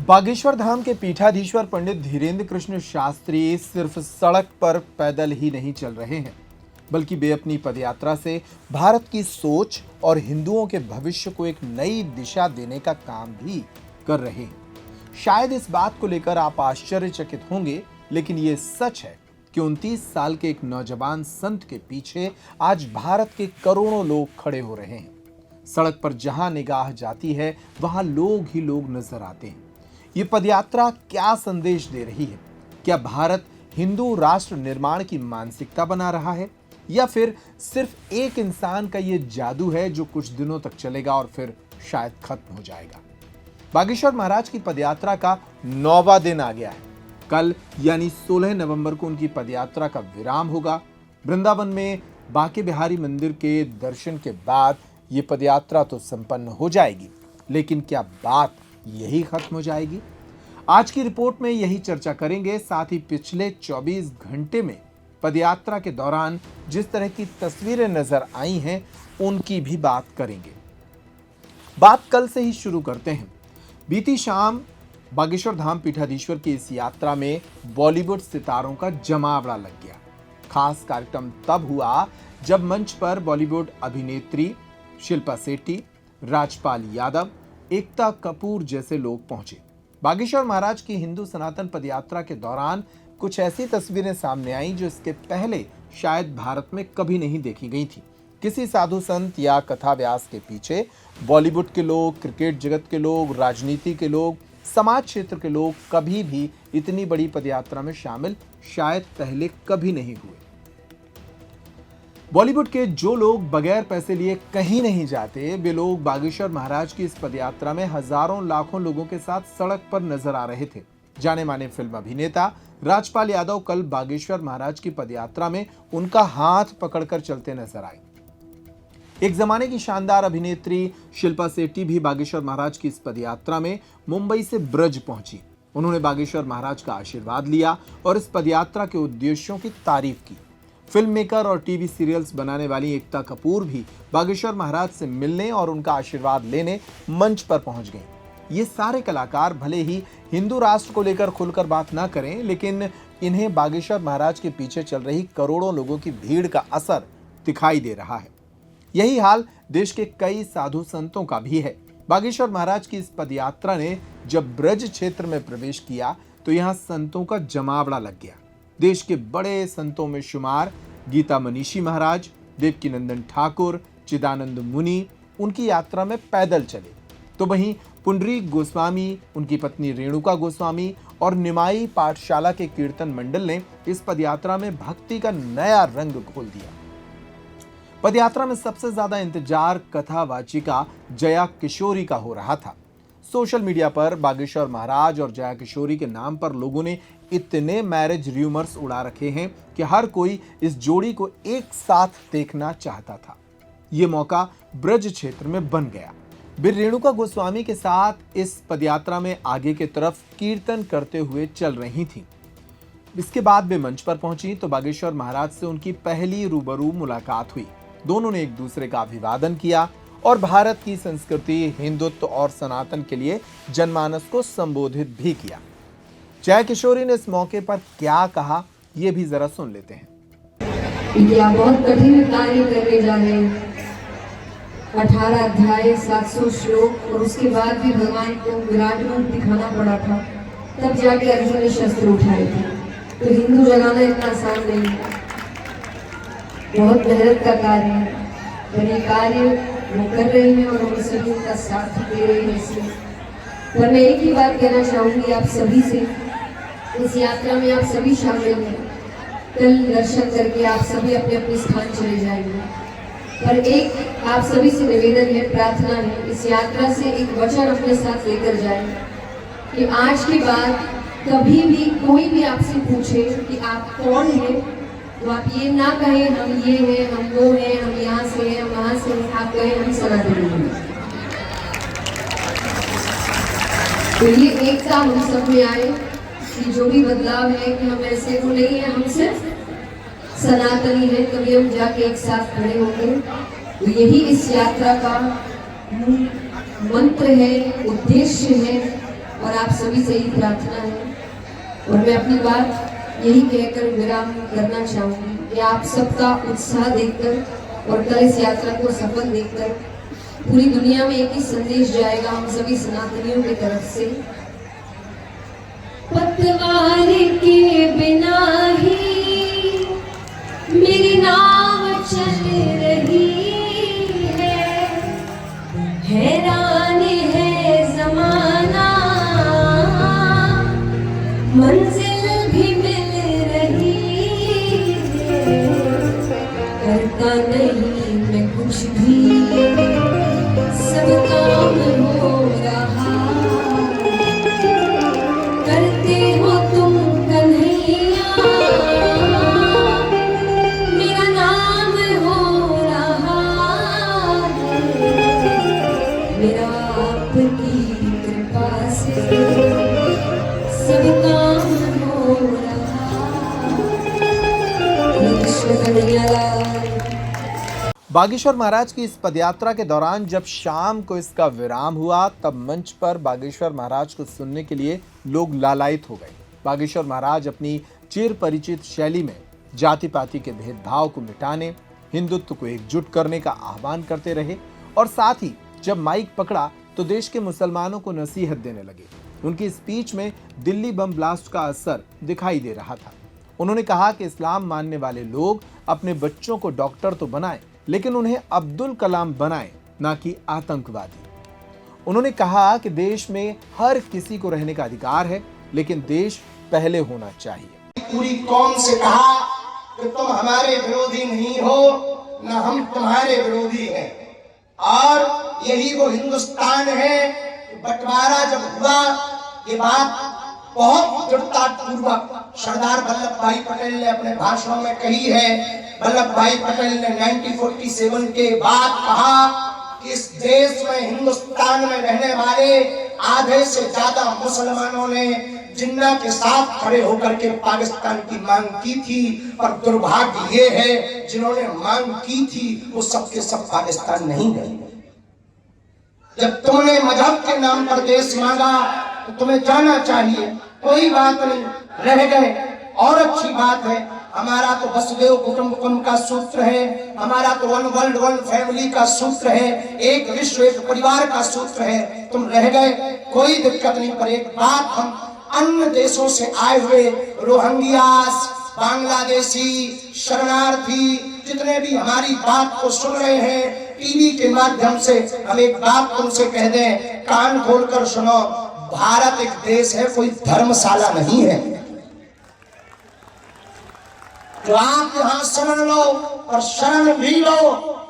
बागेश्वर धाम के पीठाधीश्वर पंडित धीरेन्द्र कृष्ण शास्त्री सिर्फ सड़क पर पैदल ही नहीं चल रहे हैं, बल्कि वे अपनी पदयात्रा से भारत की सोच और हिंदुओं के भविष्य को एक नई दिशा देने का काम भी कर रहे हैं। शायद इस बात को लेकर आप आश्चर्यचकित होंगे, लेकिन ये सच है कि 29 साल के एक नौजवान संत के पीछे आज भारत के करोड़ों लोग खड़े हो रहे हैं। सड़क पर जहां निगाह जाती है वहां लोग ही लोग नजर आते हैं। ये पदयात्रा क्या संदेश दे रही है? क्या भारत हिंदू राष्ट्र निर्माण की मानसिकता बना रहा है, या फिर सिर्फ एक इंसान का ये जादू है जो कुछ दिनों तक चलेगा और फिर शायद खत्म हो जाएगा? बागेश्वर महाराज की पदयात्रा का 9वां दिन आ गया है। कल यानी 16 नवंबर को उनकी पदयात्रा का विराम होगा। वृंदावन में बांके बिहारी मंदिर के दर्शन के बाद ये पदयात्रा तो संपन्न हो जाएगी, लेकिन क्या बात यही खत्म हो जाएगी? आज की रिपोर्ट में यही चर्चा करेंगे। साथ ही पिछले 24 घंटे में पदयात्रा के दौरान जिस तरह की तस्वीरें नजर आई हैं उनकी भी बात करेंगे। बात कल से ही शुरू करते हैं। बीती शाम बागेश्वर धाम पीठाधीश्वर की इस यात्रा में बॉलीवुड सितारों का जमावड़ा लग गया। खास कार्यक्रम तब हुआ जब मंच पर बॉलीवुड अभिनेत्री शिल्पा शेट्टी, राजपाल यादव, एकता कपूर जैसे लोग पहुंचे। बागेश्वर महाराज की हिंदू सनातन पदयात्रा के दौरान कुछ ऐसी तस्वीरें सामने आईं जो इसके पहले शायद भारत में कभी नहीं देखी गई थी। किसी साधु संत या कथा व्यास के पीछे बॉलीवुड के लोग, क्रिकेट जगत के लोग, राजनीति के लोग, समाज क्षेत्र के लोग कभी भी इतनी बड़ी पदयात्रा में शामिल शायद पहले कभी नहीं हुए। बॉलीवुड के जो लोग बगैर पैसे लिए कहीं नहीं जाते, वे लोग बागेश्वर महाराज की इस पदयात्रा में हजारों लाखों लोगों के साथ सड़क पर नजर आ रहे थे। जाने माने फिल्म अभिनेता राजपाल यादव कल बागेश्वर महाराज की पदयात्रा में उनका हाथ पकड़कर चलते नजर आए। एक जमाने की शानदार अभिनेत्री शिल्पा शेट्टी भी बागेश्वर महाराज की इस पदयात्रा में मुंबई से ब्रज पहुंची। उन्होंने बागेश्वर महाराज का आशीर्वाद लिया और इस पदयात्रा के उद्देश्यों की तारीफ की। फिल्म मेकर और टीवी सीरियल्स बनाने वाली एकता कपूर भी बागेश्वर महाराज से मिलने और उनका आशीर्वाद लेने मंच पर पहुंच गईं। ये सारे कलाकार भले ही हिंदू राष्ट्र को लेकर खुलकर बात ना करें, लेकिन इन्हें बागेश्वर महाराज के पीछे चल रही करोड़ों लोगों की भीड़ का असर दिखाई दे रहा है। यही हाल देश के कई साधु संतों का भी है। बागेश्वर महाराज की इस पदयात्रा ने जब ब्रज क्षेत्र में प्रवेश किया तो यहाँ संतों का जमावड़ा लग गया। देश के बड़े संतों में शुमार गीता मनीषी महाराज, देवकीनंदन ठाकुर, चिदानंद मुनि उनकी यात्रा में पैदल चले, तो वहीं पुंडरीक गोस्वामी, उनकी पत्नी रेणुका गोस्वामी और निमाई पाठशाला के कीर्तन मंडल ने इस पदयात्रा में भक्ति का नया रंग घोल दिया। पदयात्रा में सबसे ज्यादा इंतजार कथावाचिका जया किशोरी का हो रहा था। सोशल मीडिया पर बागेश्वर महाराज और जया किशोरी के नाम पर लोगों ने इतने मैरिज रूमर्स उड़ा रखे हैं कि हर कोई इस जोड़ी को एक साथ देखना चाहता था। ये मौका ब्रज क्षेत्र में बन गया। वे रेणुका गोस्वामी के साथ इस पदयात्रा में आगे की तरफ कीर्तन करते हुए चल रही थी। इसके बाद वे मंच पर पहुंची तो बागेश्वर महाराज से उनकी पहली रूबरू मुलाकात हुई। दोनों ने एक दूसरे का अभिवादन किया और भारत की संस्कृति, हिंदुत्व और सनातन के लिए जनमानस को संबोधित भी किया। जया किशोरी ने इस मौके पर क्या कहा, ये भी जरा सुन लेते हैं। क्या बहुत कठिन कार्य करने जा रहे हैं। 18 अध्याय, 700 श्लोक और उसके बाद भी भगवान को विराट रूप दिखाना पड़ा था, तब जाके अर्जुन ने शस्त्र उठाए थे। तो हिंदू जगाना इतना आसान नहीं है, बहुत मेहनत का कार्य है। पर ये कार्य वो कर रही है और हम सभी उनका साथ दे रहे हैं। इसलिए पर मैं एक ही बात कहना चाहूंगी आप सभी से, इस यात्रा में आप सभी शामिल हैं। कल दर्शन करके आप सभी अपने अपने स्थान चले जाएंगे, पर एक आप सभी से निवेदन है, प्रार्थना है, इस यात्रा से एक वचन अपने साथ लेकर जाएं कि आज के बाद कभी भी कोई भी आपसे पूछे कि आप कौन हैं, तो आप ये ना कहें हम ये हैं, हम वो हैं, हम यहाँ से हैं, हम वहाँ से हैं। आप कहें हम सनातनी हैं। तो ये एकता हम सब में आए कि जो भी बदलाव है कि हम ऐसे वो नहीं है, हम सिर्फ सनातनी है। कभी हम जाके एक साथ खड़े होंगे। तो यही इस यात्रा का मंत्र है, उद्देश्य है और आप सभी से ही प्रार्थना है। और मैं अपनी बात यही कहकर विराम करना चाहूंगी कि आप सबका उत्साह देखकर और कल इस यात्रा को सफल देखकर पूरी दुनिया में एक ही संदेश जाएगा हम सभी सनातनियों की तरफ से, पतवार के बिना ही मेरी नाव चल रही है, हैरान है जमाना, मंजिल भी मिल रही है, करता नहीं मैं कुछ भी, सब काम हो रहा, करते हो तुम कन्हैया, मेरा नाम हो रहा है, मेरा आपकी कृपा से सब काम हो रहा, कृष्ण कन्हैया लाल। बागेश्वर महाराज की इस पदयात्रा के दौरान जब शाम को इसका विराम हुआ तब मंच पर बागेश्वर महाराज को सुनने के लिए लोग लालायित हो गए। बागेश्वर महाराज अपनी चिर परिचित शैली में जाति पाति के भेदभाव को मिटाने, हिंदुत्व को एकजुट करने का आह्वान करते रहे और साथ ही जब माइक पकड़ा तो देश के मुसलमानों को नसीहत देने लगे। उनकी स्पीच में दिल्ली बम ब्लास्ट का असर दिखाई दे रहा था। उन्होंने कहा कि इस्लाम मानने वाले लोग अपने बच्चों को डॉक्टर तो बनाएं, लेकिन उन्हें अब्दुल कलाम बनाएं, ना कि आतंकवादी। उन्होंने कहा कि देश में हर किसी को रहने का अधिकार है, लेकिन देश पहले होना चाहिए। पूरी कौम से कहा कि तुम हमारे विरोधी नहीं हो, न हम तुम्हारे विरोधी हैं, और यही वो हिंदुस्तान है। बंटवारा जब हुआ, ये बात बहुत दृढ़ता पूर्वक सरदार वल्लभ भाई पटेल ने अपने भाषणों में कही है। वल्लभ भाई पटेल ने 1947 के बाद कहा कि इस देश में, हिंदुस्तान में रहने वाले आधे से ज्यादा मुसलमानों ने जिन्ना के साथ खड़े होकर के पाकिस्तान की मांग की थी, और दुर्भाग्य ये है जिन्होंने मांग की थी वो सबके सब पाकिस्तान नहीं गए। जब तुमने मजहब के नाम पर देश मांगा तो तुम्हें जाना चाहिए, कोई बात नहीं, रह गए और अच्छी बात है। हमारा तो वसुदेव कुटुंबकम का सूत्र है, हमारा तो वन वर्ल्ड वन फैमिली का सूत्र है, एक विश्व एक परिवार का सूत्र है। तुम रह गए, कोई दिक्कत नहीं। पर एक बात, हम अन्य देशों से आए हुए रोहिंग्यास, बांग्लादेशी, शरणार्थी जितने भी हमारी बात को सुन रहे हैं टीवी के माध्यम से, हम एक बात तुमसे कह दें, कान खोलकर सुनो, भारत एक देश है, कोई धर्मशाला नहीं है। जो आप यहाँ शरण लो, और शरण भी लो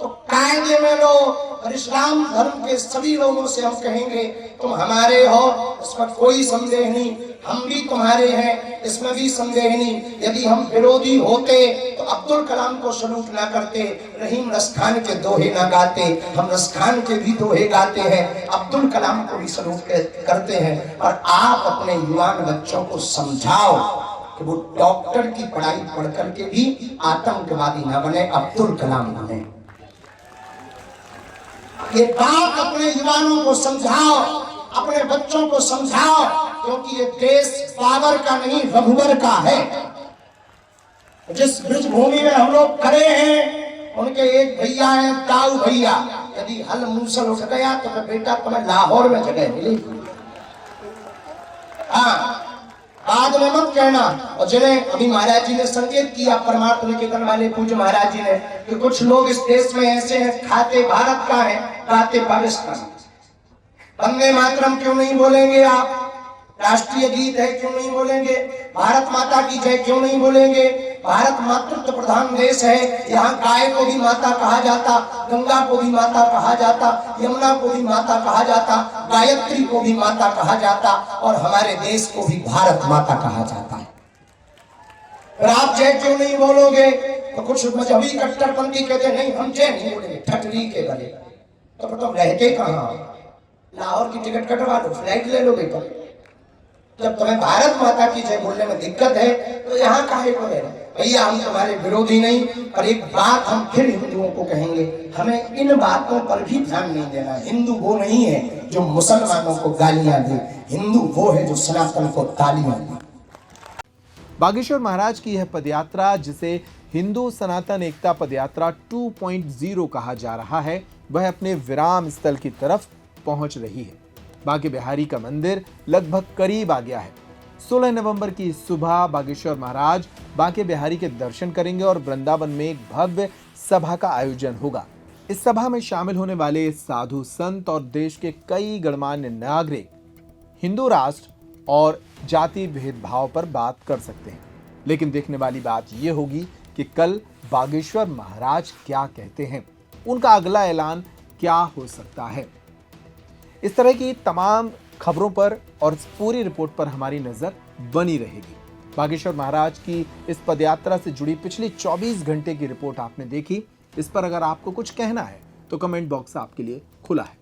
तो कायदे में लो। और इस्लाम धर्म के सभी लोगों से हम कहेंगे तुम हमारे हो, इसमें कोई संदेह नहीं, हम भी तुम्हारे हैं, इसमें भी संदेह नहीं। यदि हम विरोधी होते तो अब्दुल कलाम को सलूट ना करते, रहीम रसखान के दोहे ना गाते। हम रसखान के भी दोहे गाते हैं, अब्दुल कलाम को भी सलूट करते हैं। और आप अपने युवान बच्चों को समझाओ कि वो डॉक्टर की पढ़ाई पढ़ करके भी आतंकवादी ना बने, अब्दुल कलाम बने। ये बात अपने युवाओं को समझाओ, अपने बच्चों को समझाओ, क्योंकि ये देश बाबर का नहीं रघुवर का है। जिस ब्रज भूमि में हम लोग खड़े हैं, उनके एक भैया हैं ताऊ भैया, यदि हल मूसल उठ गया तो मैं बेटा तुम्हें लाहौर में जगह मिलेगी। हाँ, बाद में मत कहना। और जिन्हें अभी महाराज जी ने संकेत किया, परमार्थ निकेतन वाले पूज्य महाराज जी ने, कि कुछ लोग इस देश में ऐसे हैं, खाते भारत का है, गाते पाकिस्तान। वंदे मातरम क्यों नहीं बोलेंगे आप? राष्ट्रीय गीत है क्यों नहीं बोलेंगे? भारत माता की जय क्यों नहीं बोलेंगे? भारत मातृत्व प्रधान देश है, यहाँ गाय को भी माता कहा जाता, गंगा को भी माता कहा जाता, यमुना को भी माता कहा जाता, गायत्री को भी माता कहा जाता, और हमारे देश को भी भारत माता कहा जाता है। और आप जय क्यों नहीं बोलोगे? तो कुछ मजहबी कट्टरपंथी कहते नहीं हम जय नहीं बोलेंगे, ठटरी के गले। तो तुम रहते कहाँ? लाहौर की टिकट कटवा लो, फ्लाइट ले लोगे जब तुम्हें भारत माता की जय बोलने में दिक्कत है तो यहाँ काहे को रह रहे? भैया हम तुम्हारे विरोधी नहीं, पर एक बात हम फिर हिंदुओं को कहेंगे, हमें इन बातों पर भी ध्यान नहीं देना। हिंदू वो नहीं है जो मुसलमानों को गालियां दे, हिंदू वो है जो सनातन को तालियां दे। बागेश्वर महाराज की यह पदयात्रा, जिसे हिंदू सनातन एकता पदयात्रा 2.0 कहा जा रहा है, वह अपने विराम स्थल की तरफ पहुंच रही है। बांके बिहारी का मंदिर लगभग करीब आ गया है। 16 नवंबर की सुबह बागेश्वर महाराज बांके बिहारी के दर्शन करेंगे और वृंदावन में एक भव्य सभा का आयोजन होगा। इस सभा में शामिल होने वाले साधु संत और देश के कई गणमान्य नागरिक हिंदू राष्ट्र और जाति भेदभाव पर बात कर सकते हैं। लेकिन देखने वाली बात यह होगी कि कल बागेश्वर महाराज क्या कहते हैं, उनका अगला ऐलान क्या हो सकता है। इस तरह की तमाम खबरों पर और इस पूरी रिपोर्ट पर हमारी नजर बनी रहेगी। बागेश्वर महाराज की इस पदयात्रा से जुड़ी पिछली 24 घंटे की रिपोर्ट आपने देखी। इस पर अगर आपको कुछ कहना है तो कमेंट बॉक्स आपके लिए खुला है।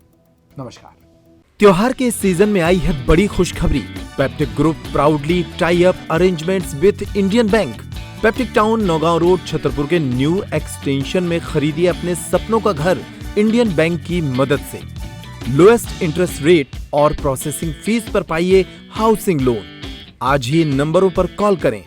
नमस्कार। त्योहार के इस सीजन में आई है बड़ी खुशखबरी। Peptic group proudly tie up arrangements with Indian bank. Peptic town Naugaon road Chhatarpur के न्यू एक्सटेंशन में खरीदिए अपने सपनों का घर इंडियन बैंक की मदद से। लोएस्ट इंटरेस्ट रेट और प्रोसेसिंग फीस पर पाइए हाउसिंग लोन। आज ही इन नंबरों पर कॉल करें